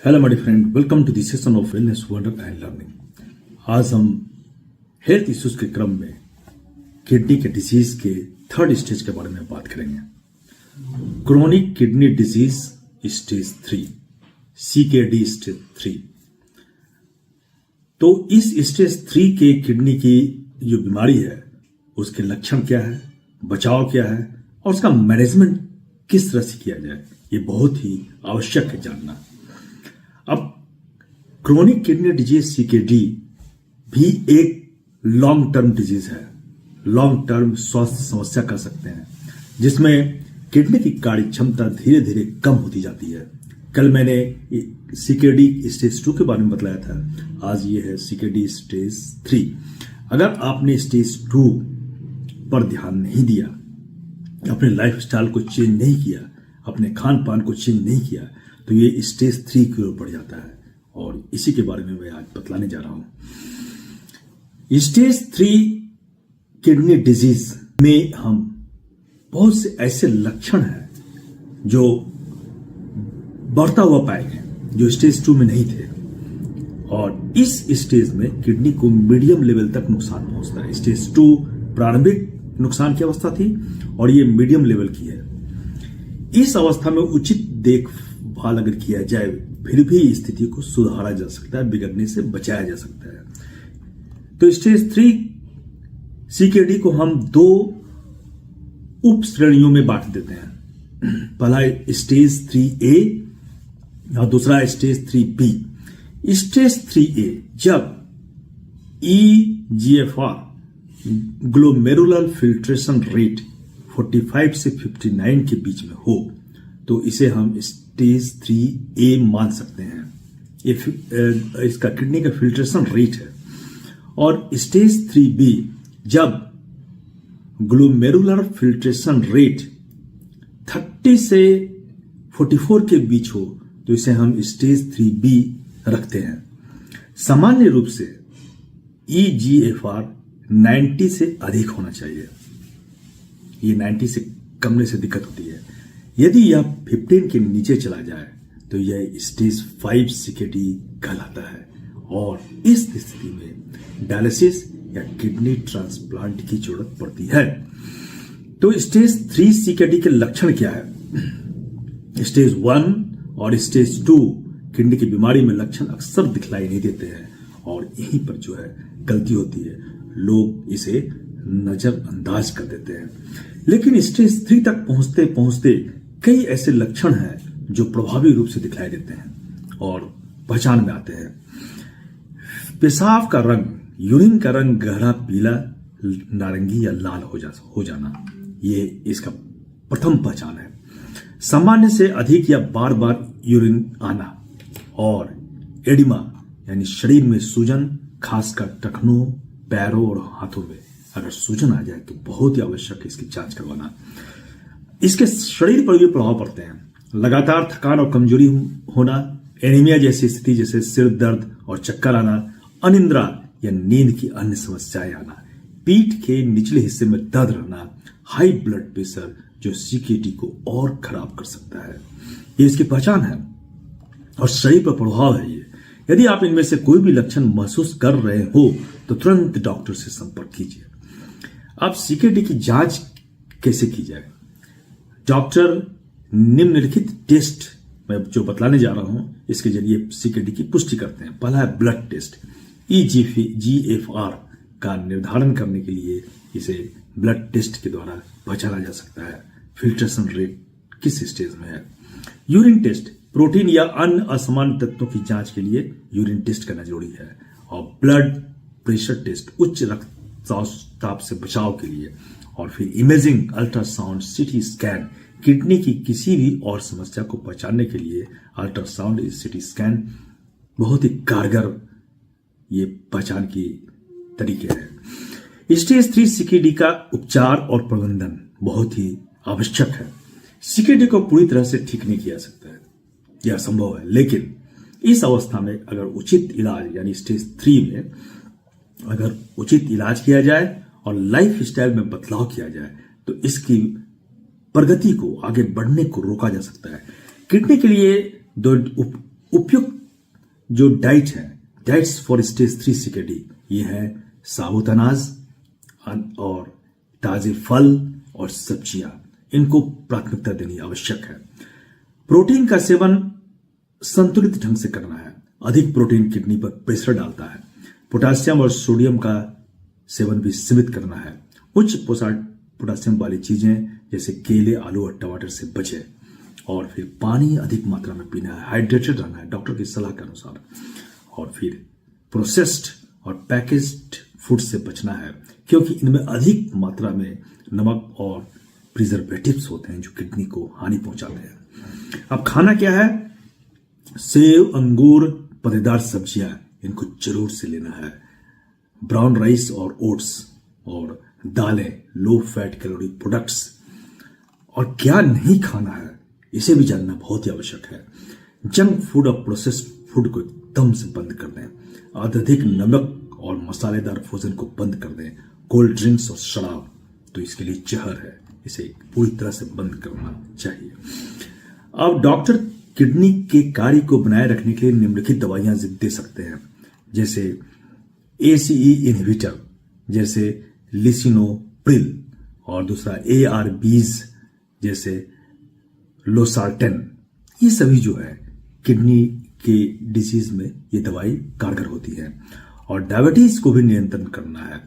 Hello my friend, welcome to the session of wellness wonder and learning. आज हम health issues के क्रम में किडनी के डिजीज के थर्ड स्टेज के बारे में बात करेंगे। Chronic kidney disease stage 3, CKD stage 3। तो इस स्टेज 3 के किडनी की जो बीमारी है उसके लक्षण क्या है, बचाव क्या है और उसका मैनेजमेंट किस तरह से किया जाए, ये बहुत ही आवश्यक है जानना। अब क्रोनिक किडनी डिजीज CKD भी एक लॉन्ग टर्म डिजीज है, लॉन्ग टर्म स्वास्थ्य समस्या कह सकते हैं, जिसमें किडनी की कार्य क्षमता धीरे धीरे कम होती जाती है। कल मैंने CKD स्टेज 2 के बारे में बताया था, आज ये है CKD स्टेज 3। अगर आपने स्टेज 2 पर ध्यान नहीं दिया, अपने लाइफस्टाइल को चेंज नहीं किया, अपने खान पान को चेंज नहीं किया, तो ये स्टेज 3 की ओर बढ़ जाता है और इसी के बारे में मैं आज बतलाने जा रहा हूं। स्टेज 3 किडनी डिजीज में हम बहुत से ऐसे लक्षण हैं जो बढ़ता हुआ पाए गए, जो स्टेज 2 में नहीं थे, और इस स्टेज में किडनी को मीडियम लेवल तक नुकसान पहुंचता है। स्टेज 2 प्रारंभिक नुकसान की अवस्था थी और ये मीडियम लेवल की है। इस अवस्था में उचित देखभाल अगर किया जाए फिर भी स्थिति को सुधारा जा सकता है, बिगड़ने से बचाया जा सकता है। तो स्टेज 3 CKD को हम 2 उप श्रेणियों में बांट देते हैं। पहला स्टेज 3A और दूसरा स्टेज 3B। स्टेज 3A जब EGFR ग्लोमेरुलर फिल्ट्रेशन रेट 45 से 59 के बीच में हो तो इसे हम स्टेज 3A मान सकते हैं। ये इसका किडनी का फिल्ट्रेशन रेट है। और स्टेज 3B जब ग्लोमेरुलर फिल्ट्रेशन रेट 30 से 44 के बीच हो तो इसे हम स्टेज 3B रखते हैं। सामान्य रूप से EGFR 90 से अधिक होना चाहिए। ये 90 से कम से दिक्कत होती है। यदि यह 15 के नीचे चला जाए तो यह स्टेज 5 CKD कहलाता है और इस स्थिति में डायलिसिस या किडनी ट्रांसप्लांट की जरूरत पड़ती है। तो स्टेज 3 CKD के लक्षण क्या है? स्टेज 1 और स्टेज 2 किडनी की बीमारी में लक्षण अक्सर दिखलाई नहीं देते हैं और यहीं पर जो है गलती होती है, लोग इसे नजरअंदाज कर देते हैं। लेकिन स्टेज 3 तक पहुंचते पहुंचते कई ऐसे लक्षण हैं जो प्रभावी रूप से दिखलाई देते हैं और पहचान में आते हैं। पेशाब का रंग, यूरिन का रंग गहरा पीला, नारंगी या लाल हो जाना, ये इसका प्रथम पहचान है। सामान्य से अधिक या बार बार यूरिन आना और एडिमा यानी शरीर में सूजन, खासकर टखनों, पैरों और हाथों में अगर सूजन आ जाए तो बहुत ही आवश्यक है इसकी जांच करवाना। इसके शरीर पर भी प्रभाव पड़ते हैं। लगातार थकान और कमजोरी होना, एनीमिया जैसी स्थिति जैसे सिर दर्द और चक्कर आना, अनिद्रा या नींद की अन्य समस्याएं आना, पीठ के निचले हिस्से में दर्द रहना, हाई ब्लड प्रेशर जो CKD को और खराब कर सकता है, ये इसकी पहचान है और शरीर पर प्रभाव है ये। यदि आप इनमें से कोई भी लक्षण महसूस कर रहे हो तो तुरंत डॉक्टर से संपर्क कीजिए। अब CKD की जांच कैसे की जाए? डॉक्टर निम्नलिखित टेस्ट मैं जो बतलाने जा रहा हूं इसके जरिए CKD की पुष्टि करते हैं। पहला है ब्लड टेस्ट। EGFR का निर्धारण करने के लिए इसे ब्लड टेस्ट के द्वारा पहचाना जा सकता है फिल्ट्रेशन रेट किस स्टेज में है। यूरिन टेस्ट, प्रोटीन या अन्य असामान्य तत्वों की जांच के लिए यूरिन टेस्ट करना जरूरी है। और ब्लड प्रेशर टेस्ट, उच्च रक्तचाप से बचाव के लिए। और फिर imaging, ultrasound, CT scan, kidney की किसी भी और समस्या को पहचानने के लिए अल्ट्रासाउंड, CT स्कैन बहुत ही कारगर ये पहचान की तरीके हैं। स्टेज 3 CKD का उपचार और प्रबंधन बहुत ही आवश्यक है। CKD को पूरी तरह से ठीक नहीं किया सकता है, यह संभव है, लेकिन इस अवस्था में अगर उचित इलाज यानी स्टेज 3 में अगर उचित इलाज किया जाए और लाइफ स्टाइल में बदलाव किया जाए तो इसकी प्रगति को, आगे बढ़ने को रोका जा सकता है। किडनी के लिए 2 उपयुक्त जो डाइट है, डाइट्स फॉर स्टेज 3 CKD, ये है साबुत अनाज और ताजे फल और सब्जियां, इनको प्राथमिकता देनी आवश्यक है। प्रोटीन का सेवन संतुलित ढंग से करना है। अधिक प्रोटीन किडनी पर प्रेशर डालता है। पोटासियम और सोडियम का सेवन भी सीमित करना है। उच्च पोटासियम वाली चीजें जैसे केले, आलू और टमाटर से बचे। और फिर पानी अधिक मात्रा में पीना है, हाइड्रेटेड रहना है डॉक्टर की सलाह के अनुसार। और फिर प्रोसेस्ड और पैकेज्ड फूड से बचना है, क्योंकि इनमें अधिक मात्रा में नमक और प्रिजर्वेटिव्स होते हैं जो किडनी को हानि पहुंचाते हैं। अब खाना क्या है? सेब, अंगूर, पत्तेदार सब्जियां, इनको जरूर से लेना है। ब्राउन राइस और ओट्स और दालें, लो फैट कैलोरी प्रोडक्ट्स। और क्या नहीं खाना है, इसे भी जानना बहुत ही आवश्यक है। जंक फूड और प्रोसेस्ड फूड को एकदम से बंद कर दें। अत्यधिक नमक और मसालेदार भोजन को बंद कर दें। कोल्ड ड्रिंक्स और शराब तो इसके लिए जहर है, इसे पूरी तरह से बंद करना चाहिए। अब डॉक्टर किडनी के कार्य को बनाए रखने के लिए निम्नलिखित दवाइयां दे सकते हैं, जैसे ACE इनहिबिटर जैसे लिसिनोप्रिल, और दूसरा ARBs जैसे लोसार्टेन। ये सभी जो है किडनी के डिजीज में ये दवाई कारगर होती है। और डायबिटीज को भी नियंत्रण करना है,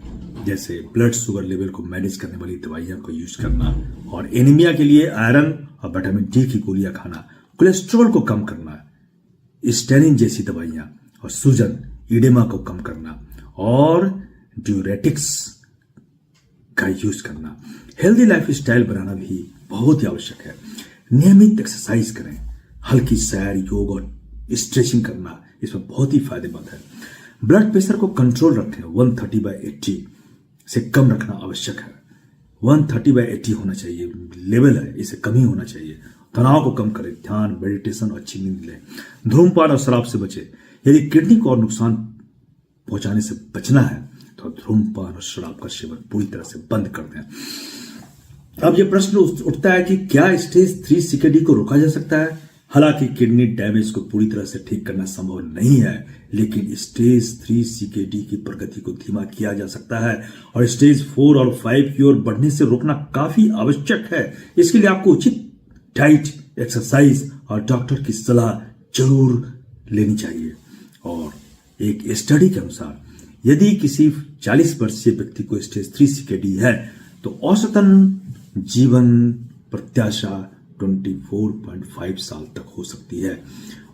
जैसे ब्लड शुगर लेवल को मैनेज करने वाली दवाइयां को यूज करना। और एनीमिया के लिए आयरन और विटामिन D की गोलियां खाना। कोलेस्ट्रॉल को कम करना, स्टेरिन जैसी दवाइयां, और सूजन, इडेमा को कम करना, और ड्यूरेटिक्स का यूज करना। हेल्दी लाइफ स्टाइल बनाना भी बहुत ही आवश्यक है। नियमित एक्सरसाइज करें, हल्की सैर, योग और स्ट्रेचिंग करना इसमें बहुत ही फायदेमंद है। ब्लड प्रेशर को कंट्रोल रखें, 130/80 से कम रखना आवश्यक है। 130/80 होना चाहिए लेवल है, इसे कम ही होना चाहिए। तनाव को कम करें, ध्यान, मेडिटेशन और अच्छी नींद लें। धूम्रपान और शराब से बचें। यदि किडनी को और नुकसान पहुंचाने से बचना है तो धूम्रपान और शराब का सेवन पूरी तरह से बंद कर दें। अब यह प्रश्न उठता है कि क्या स्टेज 3 CKD को रोका जा सकता है? हालांकि किडनी डैमेज को पूरी तरह से ठीक करना संभव नहीं है, लेकिन स्टेज 3 CKD की प्रगति को धीमा किया जा सकता है और स्टेज 4 और 5 की ओर बढ़ने से रोकना काफी आवश्यक है। इसके लिए आपको उचित डाइट, एक्सरसाइज और डॉक्टर की सलाह जरूर लेनी चाहिए। और एक स्टडी के अनुसार यदि किसी 40 वर्षीय व्यक्ति को स्टेज 3 CKD है तो औसतन जीवन प्रत्याशा 24.5 साल तक हो सकती है।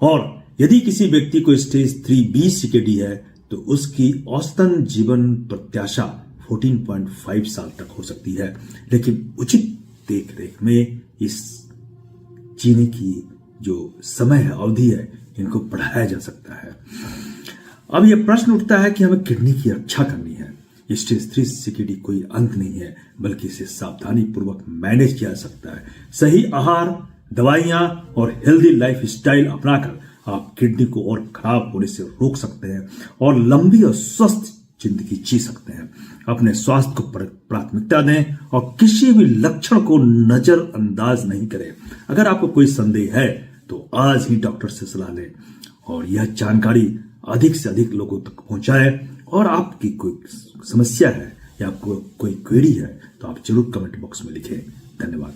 और यदि किसी व्यक्ति को स्टेज 3B CKD है तो उसकी औसतन जीवन प्रत्याशा 14.5 साल तक हो सकती है। लेकिन उचित देखरेख में इस जीने की जो समय है, अवधि है, इनको बढ़ाया जा सकता है। अब यह प्रश्न उठता है कि हमें किडनी की रक्षा करनी है। स्टेज 3 CKD कोई अंत नहीं है, बल्कि इसे सावधानी पूर्वक मैनेज किया जा सकता है। सही आहार, दवाइयां और हेल्दी लाइफ स्टाइल अपनाकर आप किडनी को और खराब होने से रोक सकते हैं और लंबी और स्वस्थ जिंदगी जी सकते हैं। अपने स्वास्थ्य को प्राथमिकता दें और किसी भी लक्षण को नजरअंदाज नहीं करें। अगर आपको कोई संदेह है तो आज ही डॉक्टर से सलाह लें और यह जानकारी अधिक से अधिक लोगों तक पहुंचाएं। और आपकी कोई समस्या है या आपको कोई क्वेरी है तो आप जरूर कमेंट बॉक्स में लिखें। धन्यवाद।